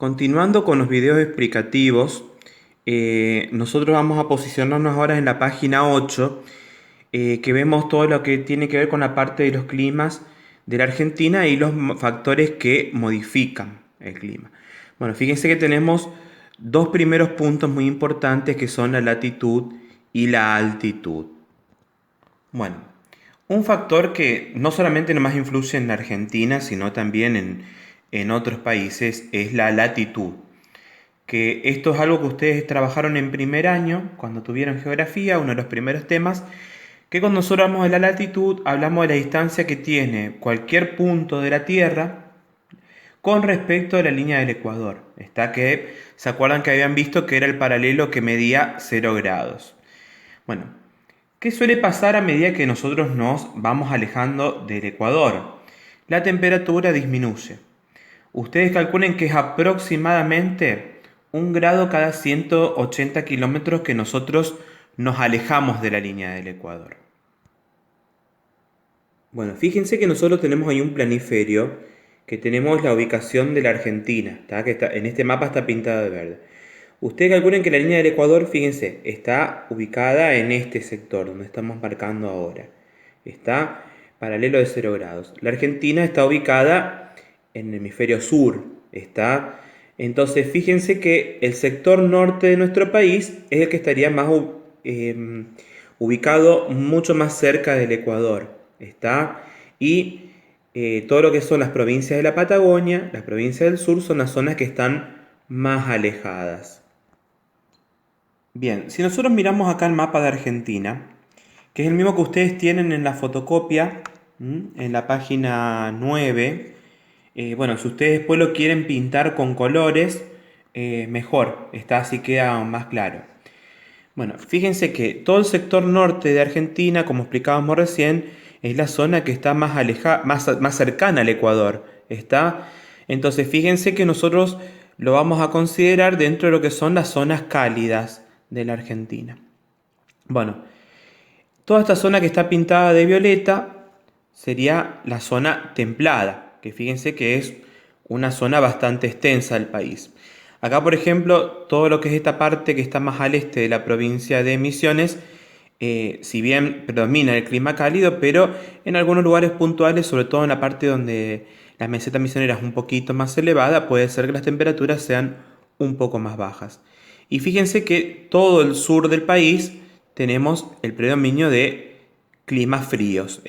Continuando con los videos explicativos, nosotros vamos a posicionarnos ahora en la página 8, que vemos todo lo que tiene que ver con la parte de los climas de la Argentina y los factores que modifican el clima. Bueno, fíjense que tenemos dos primeros puntos muy importantes que son la latitud y la altitud. Bueno, un factor que no solamente nomás influye en la Argentina, sino también en otros países, es la latitud. Que esto es algo que ustedes trabajaron en primer año, cuando tuvieron geografía, uno de los primeros temas, que cuando nosotros hablamos de la latitud, hablamos de la distancia que tiene cualquier punto de la Tierra con respecto a la línea del Ecuador. Está que, ¿se acuerdan que habían visto que era el paralelo que medía 0 grados? Bueno, ¿qué suele pasar a medida que nosotros nos vamos alejando del Ecuador? La temperatura disminuye. Ustedes calculen que es aproximadamente 1 grado cada 180 kilómetros que nosotros nos alejamos de la línea del Ecuador. Bueno, fíjense que nosotros tenemos ahí un planiferio que tenemos la ubicación de la Argentina, ¿tá? En este mapa está pintada de verde. Ustedes calculen que la línea del Ecuador, fíjense, está ubicada en este sector donde estamos marcando ahora. Está paralelo de 0 grados. La Argentina está ubicada en el hemisferio sur. Entonces, fíjense que el sector norte de nuestro país es el que estaría más ubicado mucho más cerca del Ecuador. Y todo lo que son las provincias de la Patagonia, las provincias del sur, son las zonas que están más alejadas. Bien, si nosotros miramos acá el mapa de Argentina, que es el mismo que ustedes tienen en la fotocopia, en la página 9, bueno, si ustedes después lo quieren pintar con colores, mejor, así queda más claro. Bueno, fíjense que todo el sector norte de Argentina, como explicábamos recién, es la zona que está más alejada, más cercana al Ecuador. Entonces, fíjense que nosotros lo vamos a considerar dentro de lo que son las zonas cálidas de la Argentina. Bueno, toda esta zona que está pintada de violeta sería la zona templada, que fíjense que es una zona bastante extensa del país. Acá, por ejemplo, todo lo que es esta parte que está más al este de la provincia de Misiones, si bien predomina el clima cálido, pero en algunos lugares puntuales, sobre todo en la parte donde la meseta misionera es un poquito más elevada, puede ser que las temperaturas sean un poco más bajas. Y fíjense que todo el sur del país tenemos el predominio de climas fríos,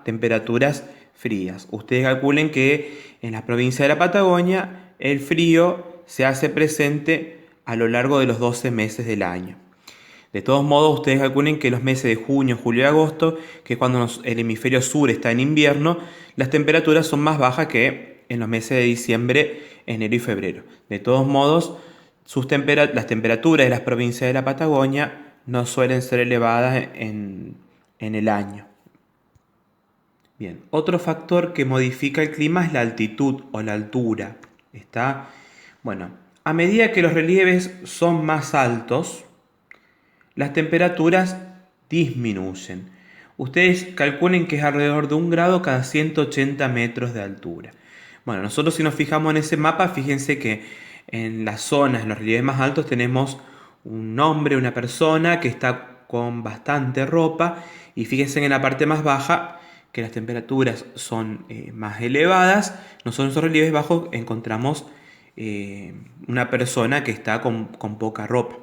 temperaturas frías. Ustedes calculen que en la provincia de la Patagonia el frío se hace presente a lo largo de los 12 meses del año. De todos modos, ustedes calculen que los meses de junio, julio y agosto, que es cuando el hemisferio sur está en invierno, las temperaturas son más bajas que en los meses de diciembre, enero y febrero. De todos modos, las temperaturas de las provincias de la Patagonia no suelen ser elevadas en el año. Bien, otro factor que modifica el clima es la altitud o la altura. Bueno, a medida que los relieves son más altos, las temperaturas disminuyen. Ustedes calculen que es alrededor de 1 grado cada 180 metros de altura. Bueno, nosotros si nos fijamos en ese mapa, fíjense que en las zonas, en los relieves más altos, tenemos un hombre, una persona que está con bastante ropa, y fíjense que en la parte más baja, que las temperaturas son más elevadas, nosotros en esos relieves bajos encontramos una persona que está con poca ropa.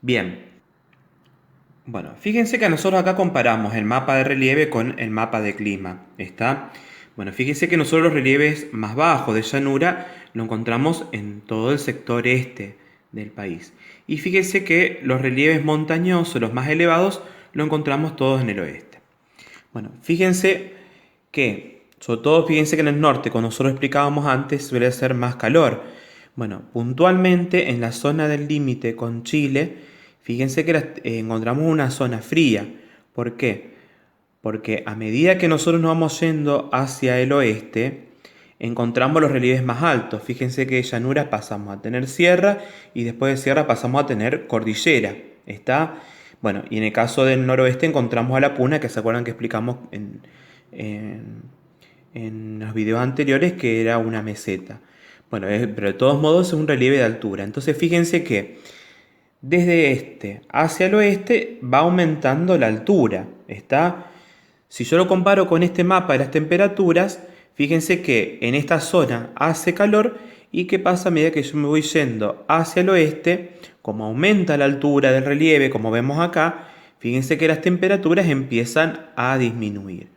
Bien. Bueno, fíjense que nosotros acá comparamos el mapa de relieve con el mapa de clima. Bueno, fíjense que nosotros los relieves más bajos de llanura lo encontramos en todo el sector este del país. Y fíjense que los relieves montañosos, los más elevados, lo encontramos todos en el oeste. Bueno, fíjense que, sobre todo fíjense que en el norte, como nosotros explicábamos antes, suele ser más calor. Bueno, puntualmente en la zona del límite con Chile, fíjense que encontramos una zona fría. ¿Por qué? Porque a medida que nosotros nos vamos yendo hacia el oeste, encontramos los relieves más altos. Fíjense que de llanuras pasamos a tener sierra y después de sierra pasamos a tener cordillera. Bueno, y en el caso del noroeste encontramos a la Puna, que se acuerdan que explicamos en los videos anteriores que era una meseta. Bueno, pero de todos modos es un relieve de altura. Entonces fíjense que desde este hacia el oeste va aumentando la altura. ¿Está? Si yo lo comparo con este mapa de las temperaturas, fíjense que en esta zona hace calor y qué pasa a medida que yo me voy yendo hacia el oeste, como aumenta la altura del relieve, como vemos acá, fíjense que las temperaturas empiezan a disminuir.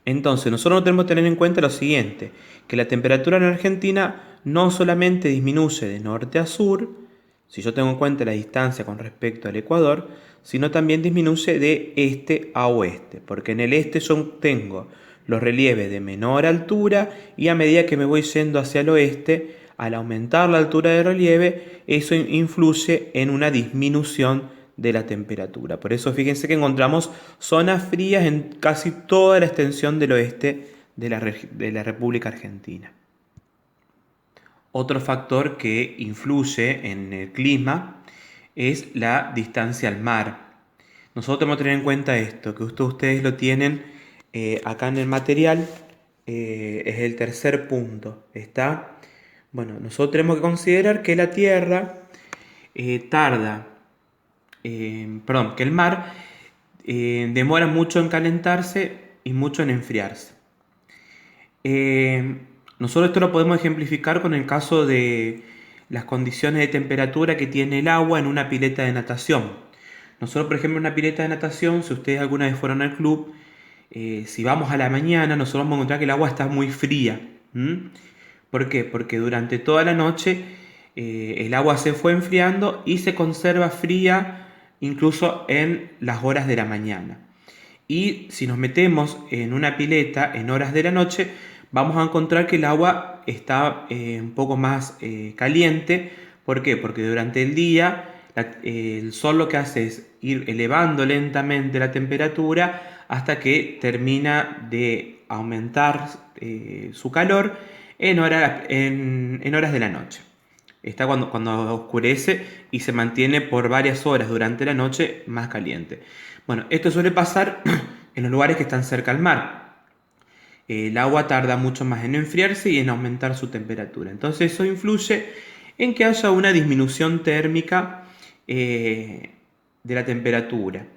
Entonces, nosotros tenemos que tener en cuenta lo siguiente, que la temperatura en Argentina no solamente disminuye de norte a sur, si yo tengo en cuenta la distancia con respecto al Ecuador, sino también disminuye de este a oeste, porque en el este yo tengo los relieves de menor altura y a medida que me voy yendo hacia el oeste, al aumentar la altura del relieve, eso influye en una disminución de la temperatura. Por eso fíjense que encontramos zonas frías en casi toda la extensión del oeste de la República Argentina. Otro factor que influye en el clima es la distancia al mar. Nosotros tenemos que tener en cuenta esto, que ustedes lo tienen acá en el material, es el tercer punto. ¿Está? Bueno, nosotros tenemos que considerar que la Tierra que el mar demora mucho en calentarse y mucho en enfriarse. Nosotros esto lo podemos ejemplificar con el caso de las condiciones de temperatura que tiene el agua en una pileta de natación. Nosotros, por ejemplo, en una pileta de natación, si ustedes alguna vez fueron al club, si vamos a la mañana, nosotros vamos a encontrar que el agua está muy fría. ¿Por qué? Porque durante toda la noche el agua se fue enfriando y se conserva fría incluso en las horas de la mañana. Y si nos metemos en una pileta en horas de la noche, vamos a encontrar que el agua está un poco más caliente. ¿Por qué? Porque durante el día el sol lo que hace es ir elevando lentamente la temperatura hasta que termina de aumentar su calor en horas de la noche. Está cuando oscurece y se mantiene por varias horas durante la noche más caliente. Bueno, esto suele pasar en los lugares que están cerca al mar. El agua tarda mucho más en enfriarse y en aumentar su temperatura. Entonces eso influye en que haya una disminución térmica de la temperatura.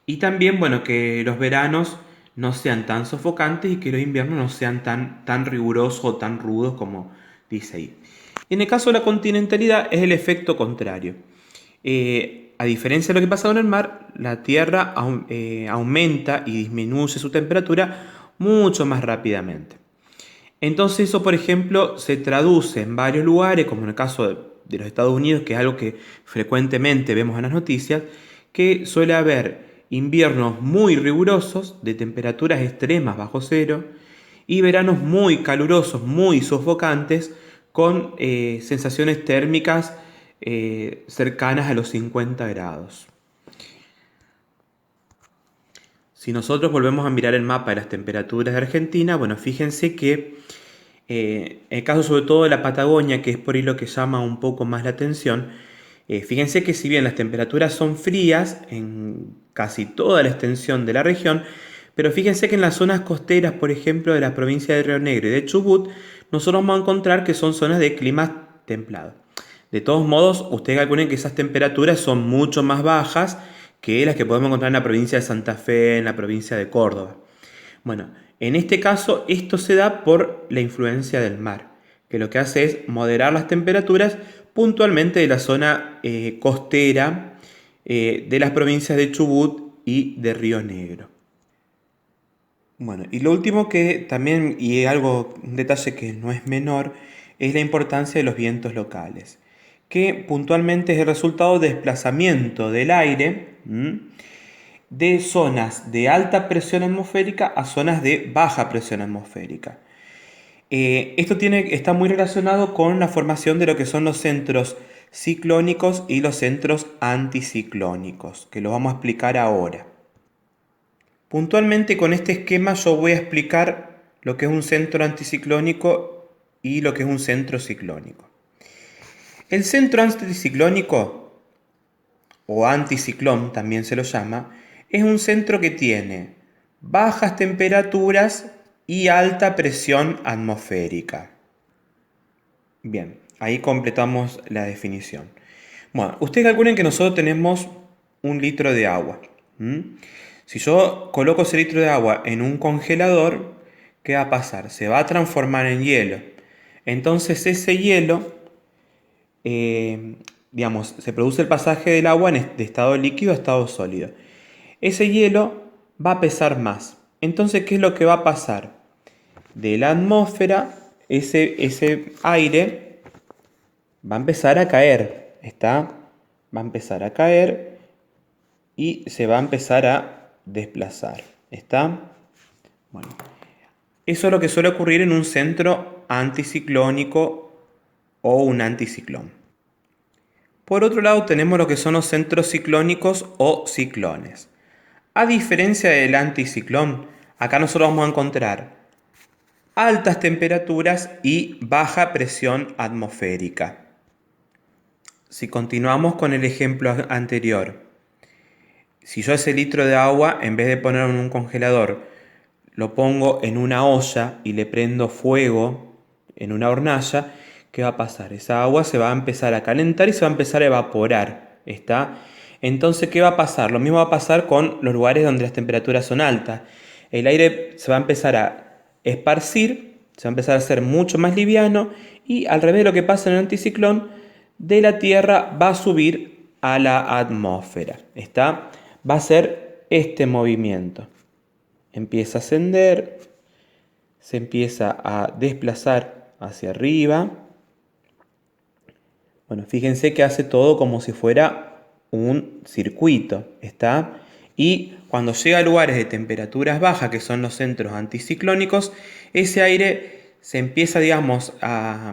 Y también, bueno, que los veranos no sean tan sofocantes y que los inviernos no sean tan rigurosos o tan rudos como dice ahí. En el caso de la continentalidad es el efecto contrario. A diferencia de lo que pasa con el mar, la Tierra aumenta y disminuye su temperatura mucho más rápidamente. Entonces eso, por ejemplo, se traduce en varios lugares, como en el caso de los Estados Unidos, que es algo que frecuentemente vemos en las noticias, que suele haber inviernos muy rigurosos, de temperaturas extremas bajo cero, y veranos muy calurosos, muy sofocantes, con sensaciones térmicas cercanas a los 50 grados. Si nosotros volvemos a mirar el mapa de las temperaturas de Argentina, bueno, fíjense que en el caso sobre todo de la Patagonia, que es por ahí lo que llama un poco más la atención, fíjense que si bien las temperaturas son frías en casi toda la extensión de la región, pero fíjense que en las zonas costeras, por ejemplo, de la provincia de Río Negro y de Chubut, nosotros vamos a encontrar que son zonas de clima templado. De todos modos, ustedes calculen que esas temperaturas son mucho más bajas que las que podemos encontrar en la provincia de Santa Fe, en la provincia de Córdoba. Bueno, en este caso esto se da por la influencia del mar, que lo que hace es moderar las temperaturas puntualmente de la zona costera de las provincias de Chubut y de Río Negro. Bueno, y lo último que también, y un detalle que no es menor, es la importancia de los vientos locales, que puntualmente es el resultado de desplazamiento del aire de zonas de alta presión atmosférica a zonas de baja presión atmosférica. Esto está muy relacionado con la formación de lo que son los centros ciclónicos y los centros anticiclónicos, que lo vamos a explicar ahora. Puntualmente con este esquema yo voy a explicar lo que es un centro anticiclónico y lo que es un centro ciclónico. El centro anticiclónico, o anticiclón también se lo llama, es un centro que tiene bajas temperaturas y alta presión atmosférica. Bien, ahí completamos la definición. Bueno, ustedes calculen que nosotros tenemos 1 litro de agua. ¿Mm? Si yo coloco ese litro de agua en un congelador, ¿qué va a pasar? Se va a transformar en hielo. Entonces ese hielo, eh, digamos, se produce el pasaje del agua de estado líquido a estado sólido. Ese hielo va a pesar más. Entonces, ¿qué es lo que va a pasar? De la atmósfera, ese aire va a empezar a caer, ¿está? Va a empezar a caer y se va a empezar a desplazar, ¿está? Bueno, eso es lo que suele ocurrir en un centro anticiclónico o un anticiclón. Por otro lado tenemos lo que son los centros ciclónicos o ciclones. A diferencia del anticiclón, acá nosotros vamos a encontrar altas temperaturas y baja presión atmosférica. Si continuamos con el ejemplo anterior, si yo ese litro de agua, en vez de ponerlo en un congelador, lo pongo en una olla y le prendo fuego en una hornalla, ¿qué va a pasar? Esa agua se va a empezar a calentar y se va a empezar a evaporar, ¿está? Entonces, ¿qué va a pasar? Lo mismo va a pasar con los lugares donde las temperaturas son altas. El aire se va a empezar a esparcir, se va a empezar a hacer mucho más liviano y al revés de lo que pasa en el anticiclón, de la Tierra va a subir a la atmósfera, ¿está? Va a ser este movimiento. Empieza a ascender, se empieza a desplazar hacia arriba. Bueno, fíjense que hace todo como si fuera un circuito, ¿está? Y cuando llega a lugares de temperaturas bajas, que son los centros anticiclónicos, ese aire se empieza, digamos, a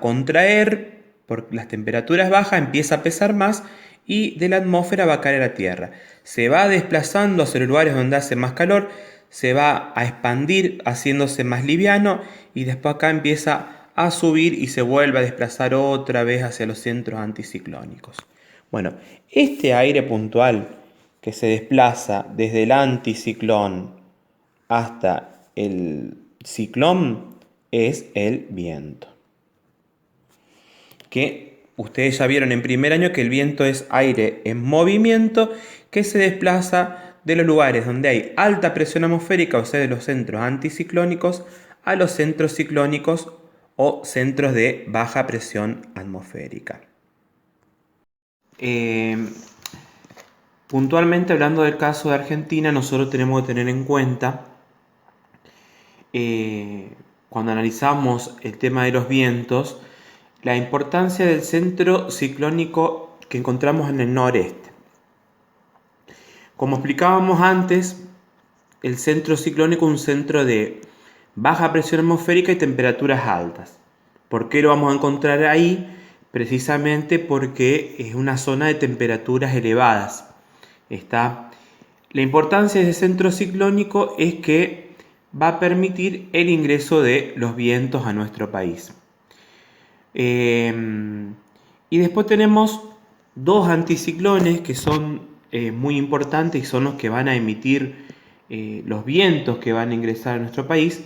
contraer por las temperaturas bajas, empieza a pesar más y de la atmósfera va a caer a la Tierra. Se va desplazando hacia los lugares donde hace más calor, se va a expandir haciéndose más liviano y después acá empieza a subir y se vuelve a desplazar otra vez hacia los centros anticiclónicos. Bueno, este aire puntual que se desplaza desde el anticiclón hasta el ciclón es el viento. Que ustedes ya vieron en primer año que el viento es aire en movimiento que se desplaza de los lugares donde hay alta presión atmosférica, o sea, de los centros anticiclónicos, a los centros ciclónicos o centros de baja presión atmosférica. Puntualmente hablando del caso de Argentina, nosotros tenemos que tener en cuenta, cuando analizamos el tema de los vientos, la importancia del centro ciclónico que encontramos en el noreste. Como explicábamos antes, el centro ciclónico es un centro de baja presión atmosférica y temperaturas altas. ¿Por qué lo vamos a encontrar ahí? Precisamente porque es una zona de temperaturas elevadas. La importancia de ese centro ciclónico es que va a permitir el ingreso de los vientos a nuestro país. Y después tenemos dos anticiclones que son muy importantes y son los que van a emitir los vientos que van a ingresar a nuestro país.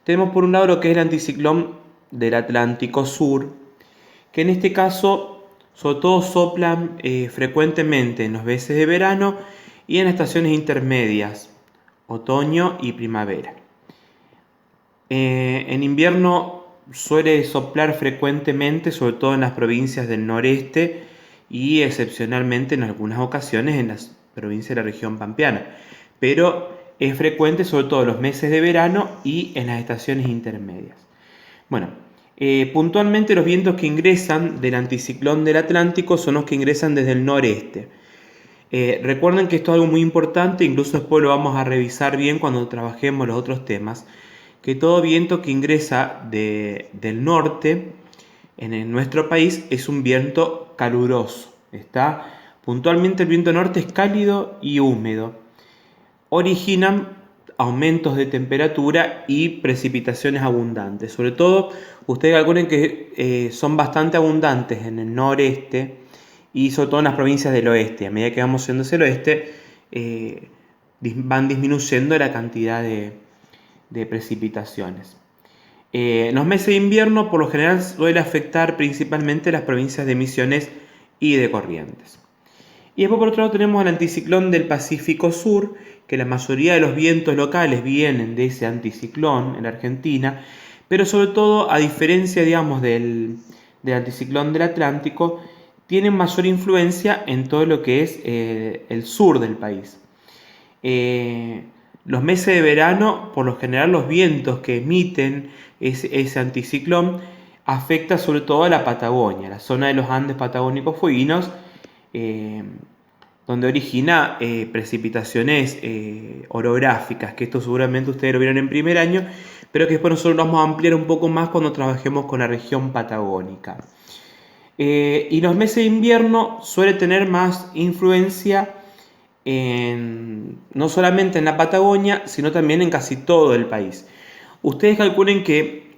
Tenemos por un lado lo que es el anticiclón del Atlántico Sur, que en este caso sobre todo soplan frecuentemente en los meses de verano y en estaciones intermedias, otoño y primavera. En invierno suele soplar frecuentemente, sobre todo en las provincias del noreste y excepcionalmente en algunas ocasiones en las provincias de la región pampeana, pero es frecuente sobre todo en los meses de verano y en las estaciones intermedias. Bueno, puntualmente los vientos que ingresan del anticiclón del Atlántico son los que ingresan desde el noreste. Recuerden que esto es algo muy importante, incluso después lo vamos a revisar bien cuando trabajemos los otros temas, que todo viento que ingresa del norte en nuestro país es un viento caluroso. Puntualmente el viento norte es cálido y húmedo. Originan aumentos de temperatura y precipitaciones abundantes. Sobre todo, ustedes calculen que son bastante abundantes en el noreste y sobre todo en las provincias del oeste. A medida que vamos yendo hacia el oeste, van disminuyendo la cantidad de precipitaciones. En los meses de invierno, por lo general, suele afectar principalmente las provincias de Misiones y de Corrientes. Y después, por otro lado, tenemos el anticiclón del Pacífico Sur, que la mayoría de los vientos locales vienen de ese anticiclón en la Argentina, pero sobre todo, a diferencia, digamos, del anticiclón del Atlántico, tienen mayor influencia en todo lo que es el sur del país. Los meses de verano, por lo general, los vientos que emiten ese anticiclón afecta sobre todo a la Patagonia, la zona de los Andes patagónicos fueguinos, eh, donde origina precipitaciones orográficas, que esto seguramente ustedes lo vieron en primer año, pero que después nosotros lo vamos a ampliar un poco más cuando trabajemos con la región patagónica. Y los meses de invierno suele tener más influencia no solamente en la Patagonia, sino también en casi todo el país. Ustedes calculen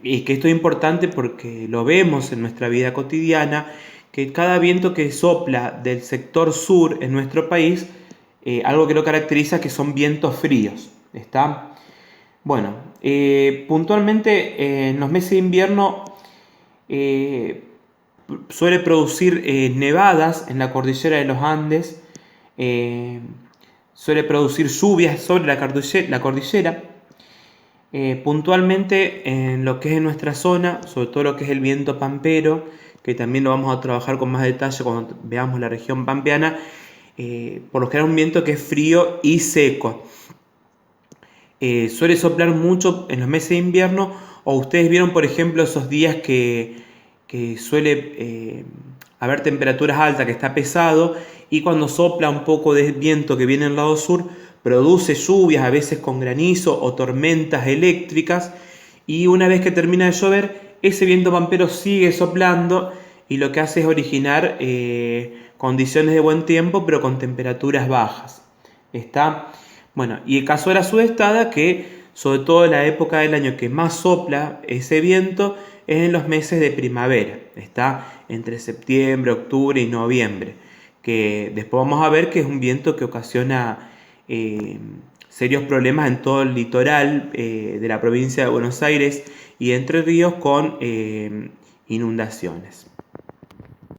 y que esto es importante porque lo vemos en nuestra vida cotidiana, que cada viento que sopla del sector sur en nuestro país, algo que lo caracteriza es que son vientos fríos. ¿Está? Bueno, puntualmente en los meses de invierno eh, suele producir nevadas en la cordillera de los Andes, eh, suele producir lluvias sobre la cordillera. Puntualmente en lo que es nuestra zona, sobre todo lo que es el viento pampero, que también lo vamos a trabajar con más detalle cuando veamos la región pampeana, por lo general es un viento que es frío y seco. Suele soplar mucho en los meses de invierno, o ustedes vieron por ejemplo esos días que suele haber temperaturas altas, que está pesado, y cuando sopla un poco de viento que viene del lado sur, produce lluvias, a veces con granizo o tormentas eléctricas, y una vez que termina de llover, ese viento pampero sigue soplando y lo que hace es originar condiciones de buen tiempo, pero con temperaturas bajas. ¿Está? Bueno, y el caso de la sudestada, que sobre todo en la época del año que más sopla ese viento, es en los meses de primavera. Está entre septiembre, octubre y noviembre, que después vamos a ver que es un viento que ocasiona serios problemas en todo el litoral de la provincia de Buenos Aires y Entre Ríos con inundaciones.